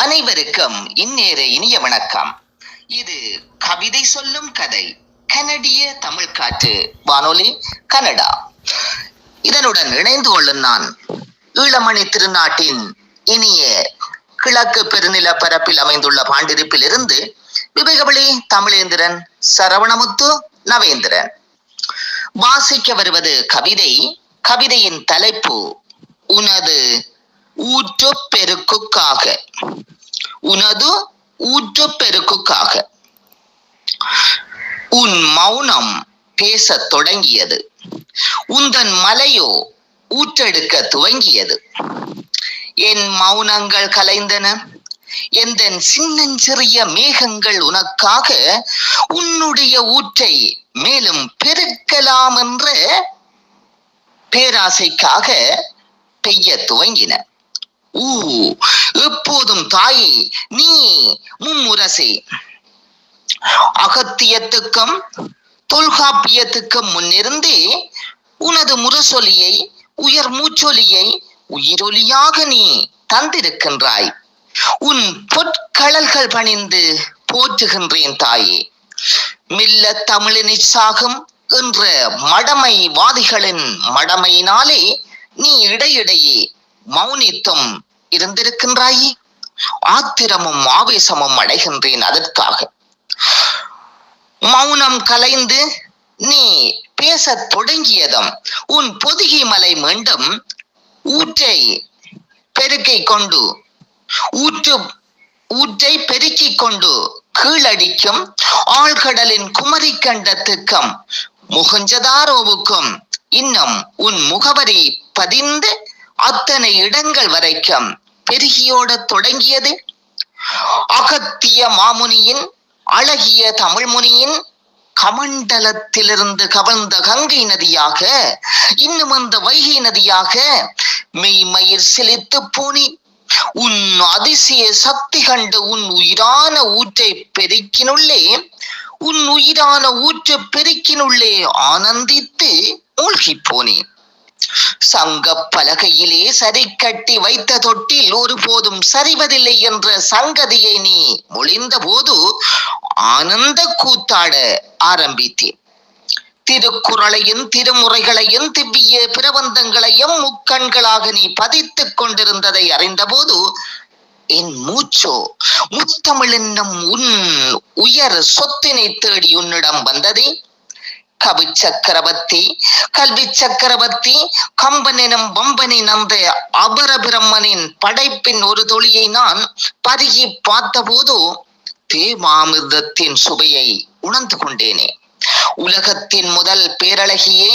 அனைவருக்கும் இந்நேர இனிய வணக்கம். இது கவிதை சொல்லும் கதை, கனடிய தமிழ் காற்று வானொலி கனடா. இதனுடன் இணைந்து கொள்ளும் நான் ஈழமணி திருநாட்டின் இனிய கிழக்கு பெருநிலப்பரப்பில் அமைந்துள்ள பாண்டிருப்பில் இருந்து விவேகவழி தமிழேந்திரன் சரவணமுத்து நவேந்திரன். வாசிக்க வருவது கவிதை. கவிதையின் தலைப்பு உனது ஊற்று பெருக்குக்காக. உனது ஊற்று பெருக்குக்காக. உன் மௌனம் பேசத் தொடங்கியது, உந்தன் மலையோ ஊற்றெடுக்க துவங்கியது. என் மௌனங்கள் கலைந்தன, எந்தன் சின்னஞ்சிறிய மேகங்கள் உனக்காக உன்னுடைய ஊற்றை மேலும் பெருக்கலாம் என்ற பேராசைக்காக பெய்ய துவங்கின. எப்போதும் தாயே நீ மும்முரசே. அகத்தியத்துக்கும் தொல்காப்பியத்துக்கும் முன்னிருந்தே உனது முரசொலியை, உயர் மூச்சொலியை உயிரொலியாக நீ தந்திருக்கின்றாய். உன் பொற்களல்கள் பணிந்து போற்றுகின்றேன் தாயே. மெல்ல தமிழினை சாகும் என்ற மடமைவாதிகளின் மடமையினாலே நீ இடையிடையே மௌனித்தும் இருந்திருக்கின்றாயே. ஆத்திரமும் ஆவேசமும் அடைகின்றேன் அதற்காக. மௌனம் கலைந்து நீ பேசத் தொடங்கியதும் உன் பொதிகை மலை மீண்டும் ஊற்றை பெருக்கிக் கொண்டு ஊற்றை பெருக்கிக் கொண்டு கீழடிக்கும் ஆழ்கடலின் குமரி கண்டத்துக்கும் முகஞ்சதாரோவுக்கும் இன்னும் உன் முகவரி பதிந்து அத்தனை இடங்கள் வரைக்கும் பெருகியோட தொடங்கியது. அகத்திய மாமுனியின், அழகிய தமிழ்முனியின் கமண்டலத்திலிருந்து கவர்ந்த கங்கை நதியாக, இன்னும் அந்த வைகை நதியாக மெய்மயிர் செலுத்து போனி. உன் அதிசய சக்தி கண்டு உன் உயிரான ஊற்றை பெருக்கினுள்ளே, உன் உயிரான ஊற்று பெருக்கினுள்ளே ஆனந்தித்து மூழ்கி போனேன். சங்க பலகையிலே சரி கட்டி வைத்த தொட்டில் ஒருபோதும் சரிவதில்லை என்ற சங்கதியை நீ மொழிந்த போது ஆனந்த கூத்தாட ஆரம்பித்தேன். திருக்குறளையும் திருமுறைகளையும் திவ்ய பிரபந்தங்களையும் முக்கண்களாக நீ பதித்துக் கொண்டிருந்ததை அறிந்தபோது என் மூச்சோ முத்தமிழென்னும் உன் உயர் சொத்தினை தேடி உன்னிடம் வந்ததே. கவி சக்கரவர்த்தி, கல்வி சக்கரவர்த்தி, கம்பன் எனும் வம்பனின் அந்த அபர பிரம்மனின் படைப்பின் ஒரு தொழியை நான் பருகி பார்த்த போது தேவாமிர்தத்தின் சுவையை உணர்ந்து கொண்டேனே. உலகத்தின் முதல் பேரழகியே,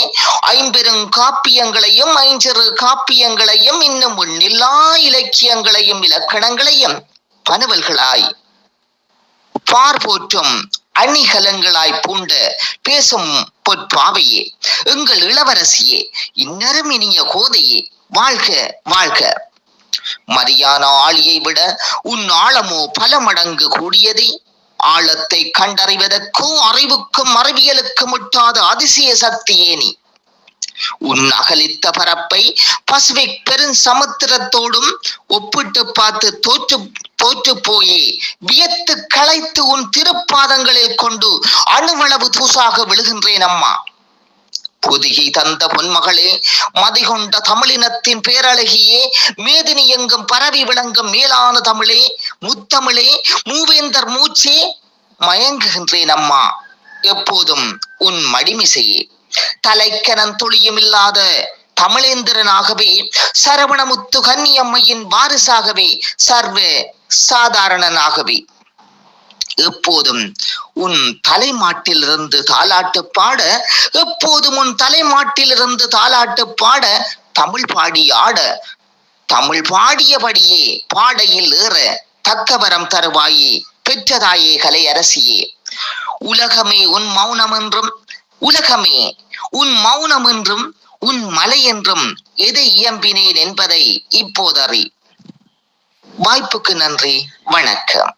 ஐம்பெரும் காப்பியங்களையும் ஐஞ்சிறு காப்பியங்களையும் இன்னும் எண்ணில்லா இலக்கியங்களையும் இலக்கணங்களையும் பனவல்களாய் பார்போற்றும் அணிகலங்களாய் பூண்ட பேசும் பொற்பாவையே, எங்கள் இளவரசியே, இன்னரும் இனிய கோதையே, வாழ்க வாழ்க. மரியான ஆளியை விட உன் ஆழமோ பல மடங்கு கூடியதே. ஆழத்தை கண்டறிவதற்கும் அறிவுக்கும் அறிவியலுக்கும் முட்டாத அதிசய சக்தியே நீ. உன் அகலித்த பரப்பை பசிபிக் பெருஞ்சமுத்திரத்தோடும் ஒப்பிட்டு பார்த்து தோற்று போயே வியத்து களைத்து உன் திருப்பாதங்களில் கொண்டு அணுவளவு தூசாக விழுகின்றேன் அம்மா. பொதிகை தந்த பொன்மகளே, மதிகொண்ட தமிழினத்தின் பேரழகியே, மேதினி எங்கும் பரவி விளங்கும் மேலான தமிழே, முத்தமிழே, மூவேந்தர் மூச்சே, மயங்குகின்றேன் அம்மா எப்போதும் உன் மடிமிசையே. தலைக்கணம் துளியும் இல்லாத தமிழேந்திரனாகவே, சரவணமுத்து கன்னியம்மையின் வாரிசாகவே, சர்வ சாதாரணனாகவே எப்போதும் உன் தலைமாட்டிலிருந்து தாலாட்டு பாட, எப்போதும் உன் தலைமாட்டிலிருந்து தாலாட்டு பாட, தமிழ் பாடி ஆட, தமிழ் பாடியபடியே பாடையில் ஏற தக்கவரம் தருவாயே பெற்றதாயே கலை அரசியே. உலகமே உன் மௌனம் என்றும், உலகமே உன் மௌனம் என்றும், உன் மலை என்றும் எதை இயம்பினேன் என்பதை இப்போதறி. வாய்ப்புக்கு நன்றி, வணக்கம்.